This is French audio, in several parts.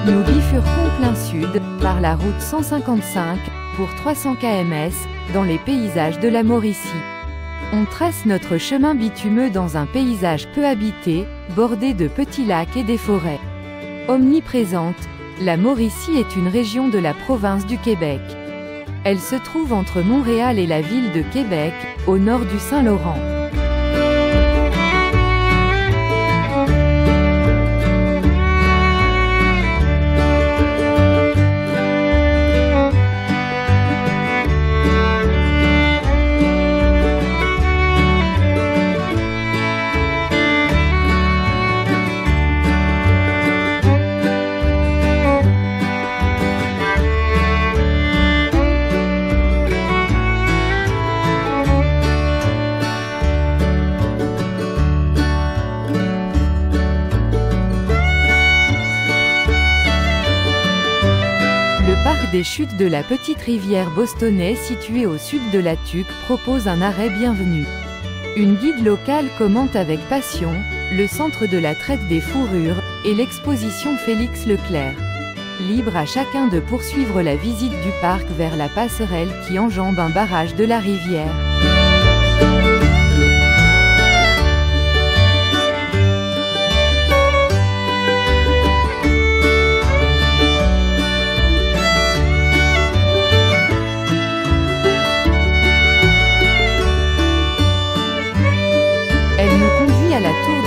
Nous bifurquons plein sud, par la route 155, pour 300 km, dans les paysages de la Mauricie. On trace notre chemin bitumeux dans un paysage peu habité, bordé de petits lacs et des forêts. Omniprésente, la Mauricie est une région de la province du Québec. Elle se trouve entre Montréal et la ville de Québec, au nord du Saint-Laurent. Le parc des chutes de la petite rivière Bostonnais situé au sud de la Tuque propose un arrêt bienvenu. Une guide locale commente avec passion le centre de la traite des fourrures et l'exposition Félix Leclerc. Libre à chacun de poursuivre la visite du parc vers la passerelle qui enjambe un barrage de la rivière.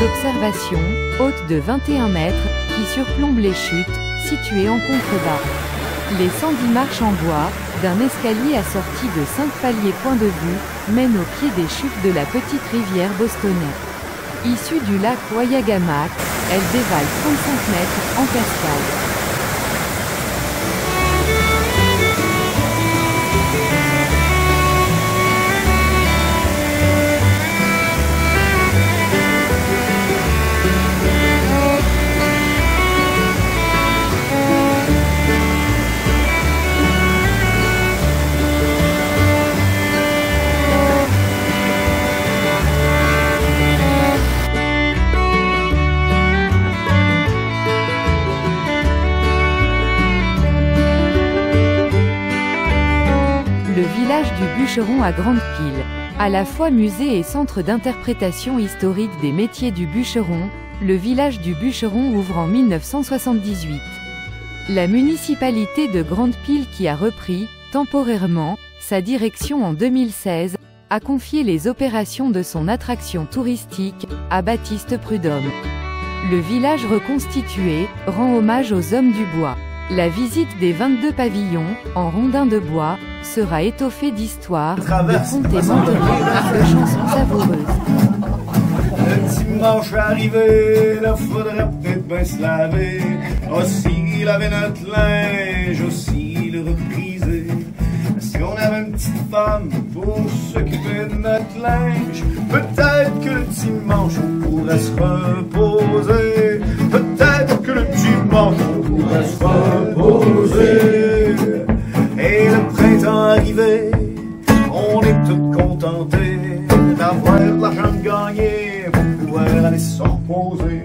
D'observation, haute de 21 mètres, qui surplombe les chutes, situées en contrebas. Les 110 marches en bois, d'un escalier assorti de 5 paliers point de vue, mènent au pied des chutes de la petite rivière Bostonnais. Issue du lac Wayagamack, elle dévale 35 mètres, en cascade. Le village du bûcheron à Grande-Pile. À la fois musée et centre d'interprétation historique des métiers du bûcheron, le village du bûcheron ouvre en 1978. La municipalité de Grande-Pile qui a repris, temporairement, sa direction en 2016, a confié les opérations de son attraction touristique à Baptiste Prudhomme. Le village reconstitué rend hommage aux hommes du bois. La visite des 22 pavillons, en rondins de bois, sera étoffée d'histoires, de contes et mentonnés, de chansons savoureuses. Le dimanche arrivé, là faudrait peut-être bien se laver. Aussi laver notre linge, aussi le repriser. Si on avait une petite femme pour s'occuper de notre linge, peut-être que le dimanche on pourrait se reposer. Peut-être que le dimanche on pourrait se reposer. Et le printemps arrivé, on est tous contentés d'avoir de l'argent de gagner pour pouvoir aller se reposer.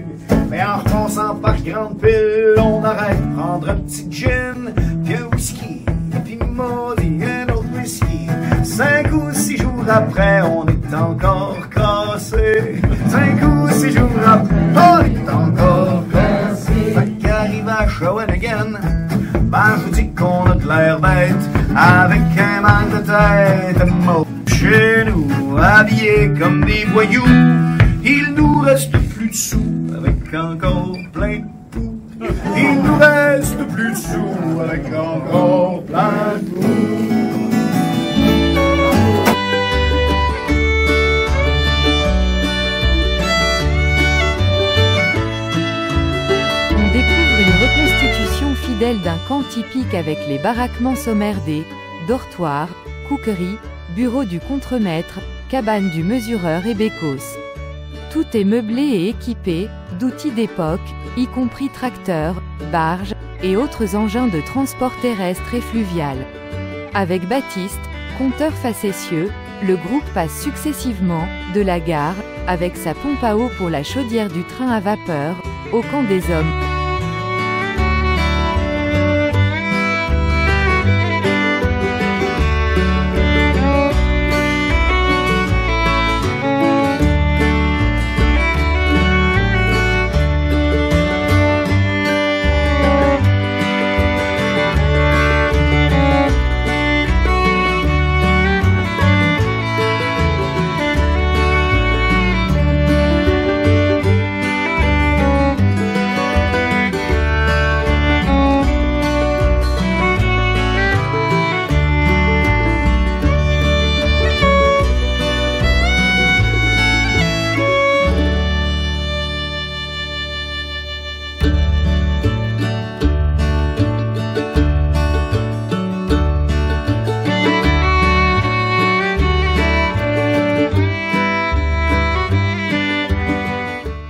Mais en repassant par Grande-Pile, on arrête de prendre un petit gin, puis un whisky, puis maudit un autre whisky. 5 ou 6 jours après, on est encore cassé. 5 ou 6 jours après, on est encore cassé. Fait qu'arrive à Shawinigan, ben je vous dis qu'on a de l'air bête, avec un manque de tête. Chez nous, habillés comme des voyous, il nous reste plus de sous, avec encore plein de poux. Il nous reste plus de sous, avec encore plein de poux. On découvre une reconstitution fidèle d'un camp typique avec les baraquements sommerdés, dortoirs, cookeries, bureaux du contremaître, cabane du mesureur et bécos. Tout est meublé et équipé d'outils d'époque, y compris tracteurs, barges et autres engins de transport terrestre et fluvial. Avec Baptiste, conteur facétieux, le groupe passe successivement de la gare, avec sa pompe à eau pour la chaudière du train à vapeur, au camp des hommes.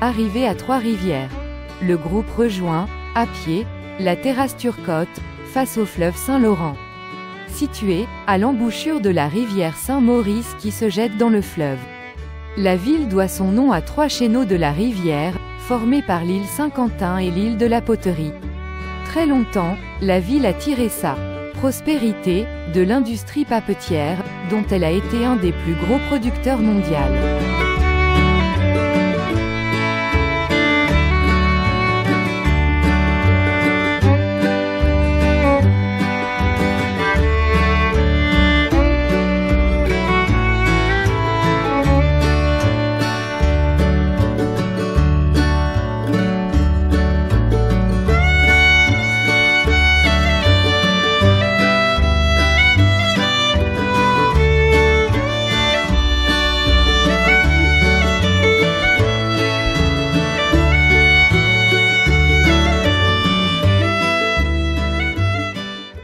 Arrivé à Trois-Rivières, le groupe rejoint, à pied, la terrasse Turcotte, face au fleuve Saint-Laurent. Située, à l'embouchure de la rivière Saint-Maurice qui se jette dans le fleuve. La ville doit son nom à 3 chéneaux de la rivière, formés par l'île Saint-Quentin et l'île de la Poterie. Très longtemps, la ville a tiré sa prospérité de l'industrie papetière, dont elle a été un des plus gros producteurs mondiaux.